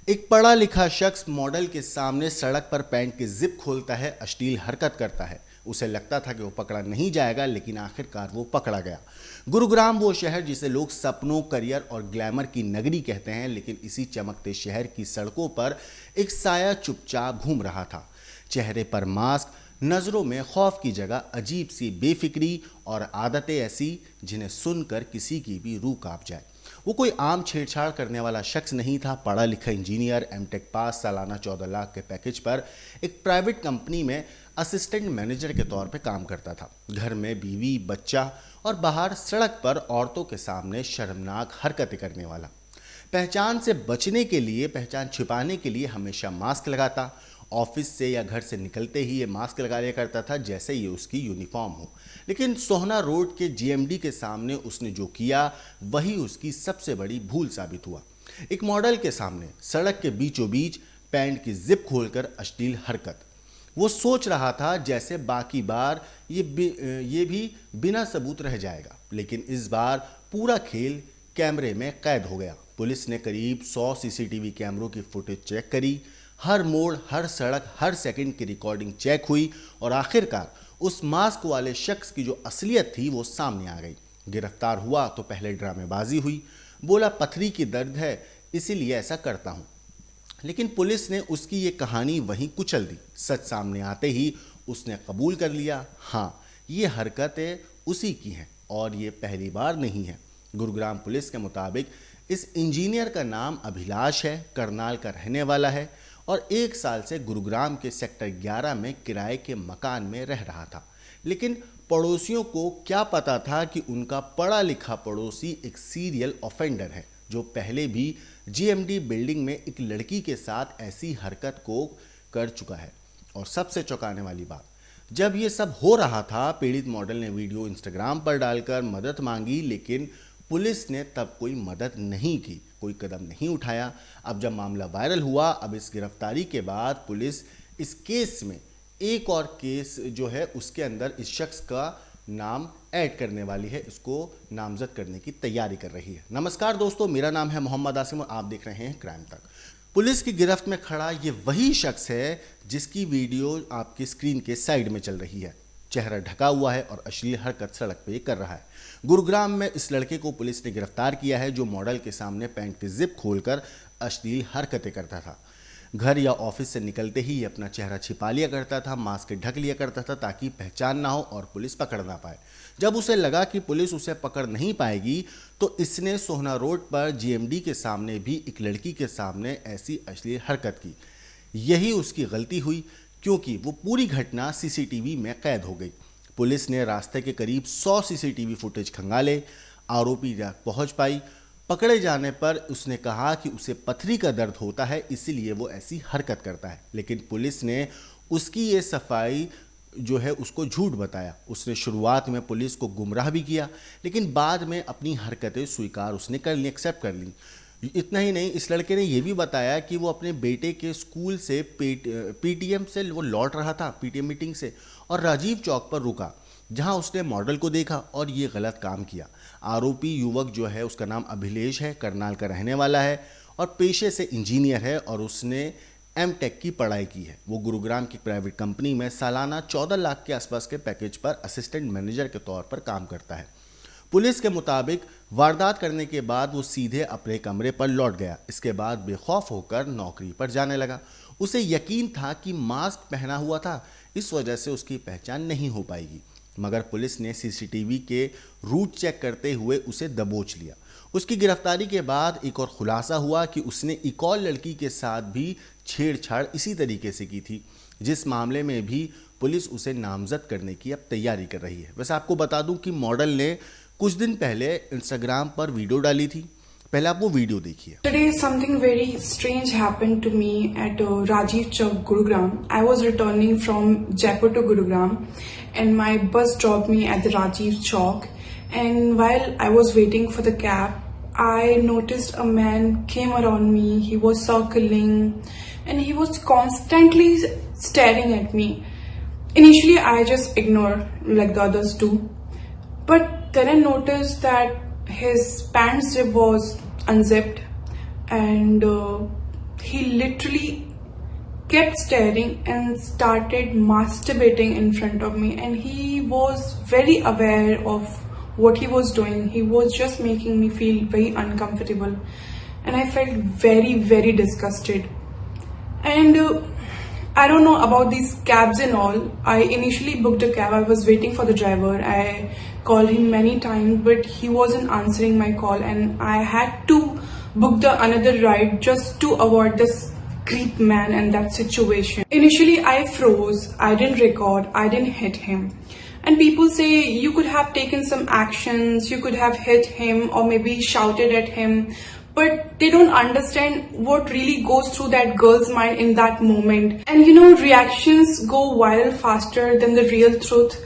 एक पढ़ा लिखा शख्स मॉडल के सामने सड़क पर पैंट की जिप खोलता है, अश्लील हरकत करता है। उसे लगता था कि वो पकड़ा नहीं जाएगा, लेकिन आखिरकार वो पकड़ा गया। गुरुग्राम वो शहर जिसे लोग सपनों, करियर और ग्लैमर की नगरी कहते हैं, लेकिन इसी चमकते शहर की सड़कों पर एक साया चुपचाप घूम रहा था। चेहरे पर मास्क, नजरों में खौफ की जगह अजीब सी बेफिक्री और आदतें ऐसी जिन्हें सुनकर किसी की भी रूह कांप जाए। वो कोई आम छेड़छाड़ करने वाला शख्स नहीं था। पढ़ा लिखा इंजीनियर, एमटेक पास, सालाना 14 लाख के पैकेज पर एक प्राइवेट कंपनी में असिस्टेंट मैनेजर के तौर पे काम करता था। घर में बीवी, बच्चा और बाहर सड़क पर औरतों के सामने शर्मनाक हरकतें करने वाला। पहचान से बचने के लिए, पहचान छिपाने के लिए हमेशा मास्क लगाता। ऑफिस से या घर से निकलते ही ये मास्क लगा लिया करता था, जैसे ये उसकी यूनिफॉर्म हो। लेकिन सोहना रोड के जीएमडी के सामने उसने जो किया वही उसकी सबसे बड़ी भूल साबित हुआ। एक मॉडल के सामने सड़क के बीचों बीच पैंट की जिप खोलकर अश्लील हरकत। वो सोच रहा था जैसे बाकी बार ये भी बिना सबूत रह जाएगा, लेकिन इस बार पूरा खेल कैमरे में कैद हो गया। पुलिस ने करीब 100 सीसीटीवी कैमरों की फुटेज चेक करी। हर मोड़, हर सड़क, हर सेकंड की रिकॉर्डिंग चेक हुई और आखिरकार उस मास्क वाले शख्स की जो असलियत थी वो सामने आ गई। गिरफ्तार हुआ तो पहले ड्रामेबाजी हुई, बोला पथरी की दर्द है इसीलिए ऐसा करता हूं। लेकिन पुलिस ने उसकी ये कहानी वहीं कुचल दी। सच सामने आते ही उसने कबूल कर लिया, हाँ ये हरकतें उसी की हैं और ये पहली बार नहीं है। गुरुग्राम पुलिस के मुताबिक इस इंजीनियर का नाम अभिलाष है, करनाल का रहने वाला है और 1 साल से गुरुग्राम के सेक्टर 11 में किराए के मकान में रह रहा था। लेकिन पड़ोसियों को क्या पता था कि उनका पढ़ा लिखा पड़ोसी एक सीरियल ऑफेंडर है, जो पहले भी जीएमडी बिल्डिंग में एक लड़की के साथ ऐसी हरकत को कर चुका है। और सबसे चौंकाने वाली बात, जब ये सब हो रहा था, पीड़ित मॉडल ने वीडियो इंस्टाग्राम पर डालकर मदद मांगी, लेकिन पुलिस ने तब कोई मदद नहीं की, कोई कदम नहीं उठाया। अब जब मामला वायरल हुआ, अब इस गिरफ्तारी के बाद पुलिस इस केस में एक और केस जो है उसके अंदर इस शख्स का नाम ऐड करने वाली है, इसको नामजद करने की तैयारी कर रही है। नमस्कार दोस्तों, मेरा नाम है मोहम्मद आसिम और आप देख रहे हैं क्राइम तक। पुलिस की गिरफ्त में खड़ा ये वही शख्स है जिसकी वीडियो आपकी स्क्रीन के साइड में चल रही है। चेहरा ढका हुआ है और अश्लील हरकत सड़क पे कर रहा है। गुरुग्राम में इस लड़के को पुलिस ने गिरफ्तार किया है, जो मॉडल के सामने पैंट की जिप खोलकर अश्लील हरकतें करता था। घर या ऑफिस से निकलते ही अपना चेहरा छिपा लिया करता था, मास्क ढक लिया करता था ताकि पहचान ना हो और पुलिस पकड़ ना पाए। जब उसे लगा कि पुलिस उसे पकड़ नहीं पाएगी तो इसने सोहना रोड पर जीएमडी के सामने भी एक लड़की के सामने ऐसी अश्लील हरकत की। यही उसकी गलती हुई, क्योंकि वो पूरी घटना सीसीटीवी में कैद हो गई। पुलिस ने रास्ते के करीब 100 सीसीटीवी फुटेज खंगाले। आरोपी तक पहुंच पाई। पकड़े जाने पर उसने कहा कि उसे पथरी का दर्द होता है, इसीलिए वो ऐसी हरकत करता है। लेकिन पुलिस ने उसकी ये सफाई जो है उसको झूठ बताया। उसने शुरुआत में पुलिस को गुमराह भी किया, लेकिन बाद में अपनी हरकतें स्वीकार उसने कर ली, एक्सेप्ट कर ली। इतना ही नहीं, इस लड़के ने यह भी बताया कि वो अपने बेटे के स्कूल से पीटीएम से वो लौट रहा था, पीटीएम मीटिंग से, और राजीव चौक पर रुका, जहां उसने मॉडल को देखा और ये गलत काम किया। आरोपी युवक जो है उसका नाम अभिलेष है, करनाल का रहने वाला है और पेशे से इंजीनियर है और उसने एमटेक की पढ़ाई की है। वो गुरुग्राम की प्राइवेट कंपनी में सालाना 14 लाख के आसपास के पैकेज पर असिस्टेंट मैनेजर के तौर पर काम करता है। पुलिस के मुताबिक वारदात करने के बाद वो सीधे अपने कमरे पर लौट गया। इसके बाद बेखौफ होकर नौकरी पर जाने लगा। उसे यकीन था कि मास्क पहना हुआ था, इस वजह से उसकी पहचान नहीं हो पाएगी। मगर पुलिस ने सीसीटीवी के रूट चेक करते हुए उसे दबोच लिया। उसकी गिरफ्तारी के बाद एक और खुलासा हुआ कि उसने एक और लड़की के साथ भी छेड़छाड़ इसी तरीके से की थी, जिस मामले में भी पुलिस उसे नामजद करने की अब तैयारी कर रही है। वैसे आपको बता दूं कि मॉडल ने कुछ दिन पहले इंस्टाग्राम पर वीडियो डाली थी। पहले आप वो वीडियो देखिए। Today something very strange happened to me at Rajiv Chowk, Gurugram. I was returning from Jaipur to Gurugram and my bus dropped me at the Rajiv Chowk, and while I was waiting for the cab, I noticed a man came around me. He was circling and he was constantly staring at me. Initially I just ignored like the others do, but then I noticed that his pants zip was unzipped and he literally kept staring and started masturbating in front of me, and he was very aware of what he was doing. He was just making me feel very uncomfortable, and I felt very disgusted. And I don't know about these cabs and all. I initially booked a cab. I was waiting for the driver. I called him many times, but he wasn't answering my call, and I had to book the another ride just to avoid this creep man and that situation. Initially, I froze. I didn't record. I didn't hit him. And people say you could have taken some actions. You could have hit him or maybe shouted at him. But they don't understand what really goes through that girl's mind in that moment. And you know, reactions go viral faster than the real truth.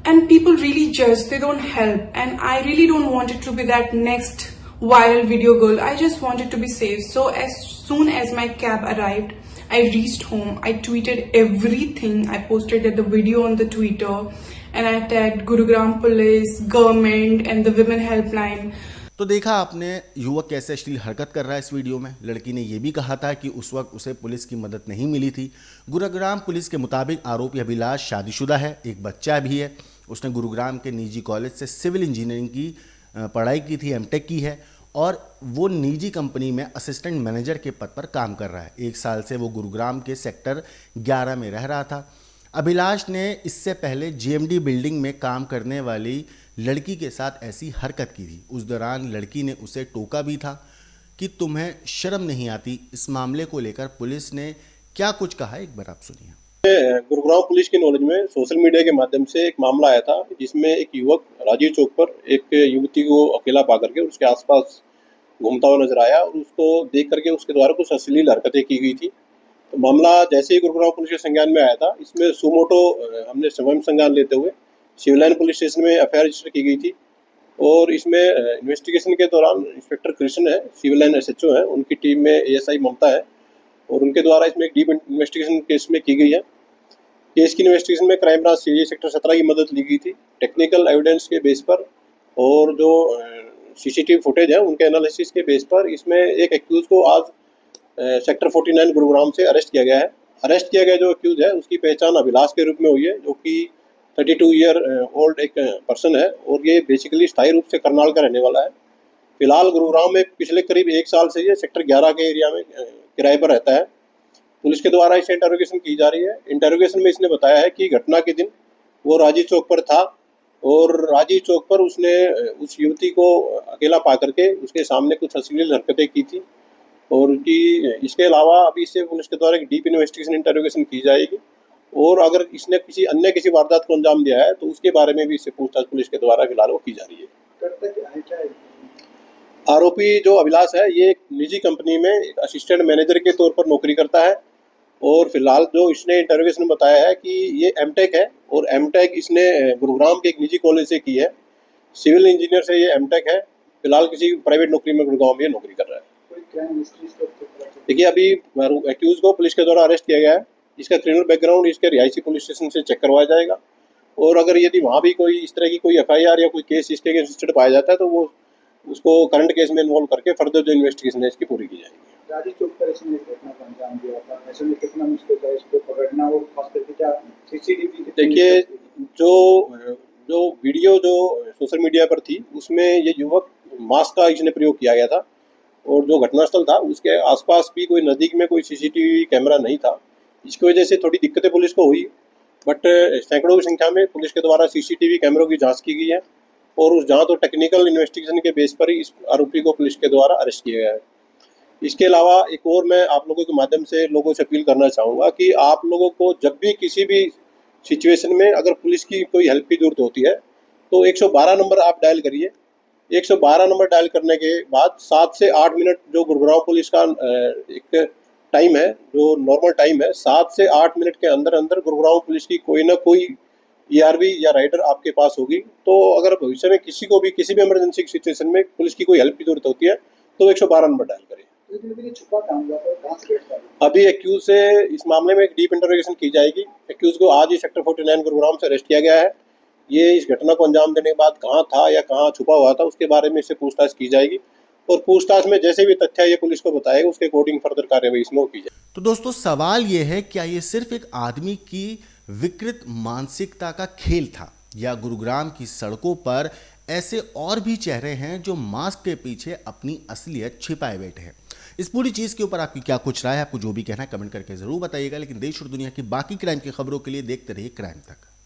And people really judge, they don't help. And I really don't want it to be that next viral video girl. I just wanted to be safe. So as soon as my cab arrived, I reached home. I tweeted everything. I posted the video on the Twitter. And I tagged Gurugram police, government and the women helpline. तो देखा आपने युवक कैसे अश्लील हरकत कर रहा है इस वीडियो में। लड़की ने यह भी कहा था कि उस वक्त उसे पुलिस की मदद नहीं मिली थी। गुरुग्राम पुलिस के मुताबिक आरोपी अभिलाष शादीशुदा है, एक बच्चा भी है। उसने गुरुग्राम के निजी कॉलेज से सिविल इंजीनियरिंग की पढ़ाई की थी, एमटेक की है, और वो निजी कंपनी में असिस्टेंट मैनेजर के पद पर काम कर रहा है। 1 साल से वो गुरुग्राम के सेक्टर 11 में रह रहा था। अभिलाष ने इससे पहले जीएमडी बिल्डिंग में काम करने वाली लड़की के साथ ऐसी हरकत की थी। उस दौरान लड़की ने उसे टोका भी था कि तुम्हें शर्म नहीं आती। इस मामले को लेकर पुलिस ने क्या कुछ कहा, एक बार आप सुनिए। गुरुग्राम पुलिस की नॉलेज में सोशल मीडिया के माध्यम से एक मामला आया था, जिसमें एक युवक राजीव चौक पर एक युवती को अकेला पा करके उसके आसपास घूमता हुआ नजर आया और उसको देख करके उसके द्वारा कुछ अश्लील हरकतें की गई थी। तो मामला जैसे ही गुरुग्राम पुलिस के संज्ञान में आया था, इसमें सुमोटो हमने स्वयं संज्ञान लेते हुए सिविल लाइन पुलिस स्टेशन में एफआईआर रजिस्टर की गई थी। और इसमें इन्वेस्टिगेशन के दौरान इंस्पेक्टर कृष्ण है, सिविल लाइन एसएचओ है, उनकी टीम में एएसआई ममता है और उनके द्वारा इसमें एक डीप इन्वेस्टिगेशन केस में की गई है। केस की इन्वेस्टिगेशन में क्राइम ब्रांच सीआईए सेक्टर 17 की मदद ली गई थी टेक्निकल एविडेंस के बेस पर, और जो सीसीटीवी फुटेज है उनके एनालिसिस के बेस पर इसमें एक एक्यूज को आज सेक्टर 49 गुरुग्राम से अरेस्ट किया गया है। अरेस्ट किया गया जो एक्यूज है उसकी पहचान अभिलाष के रूप में हुई है, जो कि 32 ईयर ओल्ड एक पर्सन है और ये बेसिकली स्थायी रूप से करनाल का रहने वाला है। फिलहाल गुरुग्राम में पिछले करीब 1 साल से ये सेक्टर 11 के एरिया में किराए पर रहता है। पुलिस के द्वारा इसे इंटरोगेशन की जा रही है। इंटरोगेशन में इसने बताया है कि घटना के दिन वो राजीव चौक पर था और राजीव चौक पर उसने उस युवती को अकेला पा करके उसके सामने कुछ अश्लील हरकतें की थी और कि इसके अलावा अभी इससे पुलिस के द्वारा एक डीप इन्वेस्टिगेशन इंटरोगेशन की जाएगी और अगर इसने किसी वारदात को अंजाम दिया है तो उसके बारे में भी इससे पूछताछ पुलिस के द्वारा फिलहाल वो की जा रही है। आरोपी जो अभिलाष है ये एक निजी कंपनी में असिस्टेंट मैनेजर के तौर पर नौकरी करता है और फिलहाल जो इसने इंटरोगेशन में बताया है कि ये एमटेक है और एमटेक इसने गुरुग्राम के एक निजी कॉलेज से की है। सिविल इंजीनियर से ये एमटेक है। फिलहाल किसी प्राइवेट नौकरी में गुरुग्राम में नौकरी कर रहा है। देखिए अभी एक्यूज को पुलिस के द्वारा अरेस्ट किया गया है। इसका क्रिमिनल बैकग्राउंड इसके रिहायशी पुलिस स्टेशन से चेक करवाया जाएगा और अगर यदि वहाँ भी कोई इस तरह की कोई एफआईआर या कोई केस इसके अगेंस्ट पाया जाता है तो वो उसको करंट केस में इन्वॉल्व करके फर्दर जो इन्वेस्टिगेशन है इसकी पूरी की जाएगी। राजीव चौक पर इसने घटना को अंजाम दिया था, ऐसे में कितना मुश्किल था इसको पकड़ना और खास करके क्या सीसीटीवी। देखिए जो वीडियो जो सोशल मीडिया पर थी उसमें ये युवक मास्क का इसने प्रयोग किया गया था और जो घटनास्थल था उसके आसपास भी कोई नज़दीक में कोई सीसीटीवी कैमरा नहीं था। इसकी वजह से थोड़ी दिक्कतें पुलिस को हुई, बट सैकड़ों की संख्या में पुलिस के द्वारा सीसीटीवी कैमरों की जांच की गई है और उस जांच और टेक्निकल इन्वेस्टिगेशन के बेस पर ही इस आरोपी को पुलिस के द्वारा अरेस्ट किया गया है। इसके अलावा एक और मैं आप लोगों के माध्यम से लोगों से अपील करना चाहूँगा कि आप लोगों को जब भी किसी भी सिचुएशन में अगर पुलिस की कोई हेल्प की जरूरत होती है तो 112 नंबर आप डायल करिए। 112 नंबर डायल करने के बाद 7 से 8 मिनट जो गुरुग्राम पुलिस का एक टाइम है, जो नॉर्मल टाइम है, 7 से 8 मिनट के अंदर अंदर गुरुग्राम पुलिस की कोई ना कोई ईआरवी या राइडर आपके पास होगी। तो अगर भविष्य में किसी को भी किसी भी इमरजेंसी सिचुएशन में पुलिस की कोई हेल्प की जरूरत होती है तो 112 नंबर डायल करें। अभी एक्यूज से इस मामले में एक डीप इंटरोगेशन की जाएगी। एक्यूज को आज ही सेक्टर 49 गुरुग्राम से अरेस्ट किया गया है। ये इस घटना को अंजाम देने के बाद कहाँ था या कहाँ छुपा हुआ था उसके बारे में इससे पूछताछ की जाएगी और पूछताछ में जैसे भी तथ्य ये पुलिस को बताएगा उसके अकॉर्डिंग फर्दर कार्रवाई इसमें की जाए। तो दोस्तों सवाल यह है, क्या ये सिर्फ एक आदमी की विकृत मानसिकता का खेल था, या गुरुग्राम की सड़कों पर ऐसे और भी चेहरे हैं जो मास्क के पीछे अपनी असलियत छिपाए बैठे हैं? इस पूरी चीज के ऊपर आपकी क्या कुछ राय है? आपको जो भी कहना है कमेंट करके जरूर बताइएगा। लेकिन देश और दुनिया की बाकी क्राइम की खबरों के लिए देखते रहिए क्राइम तक।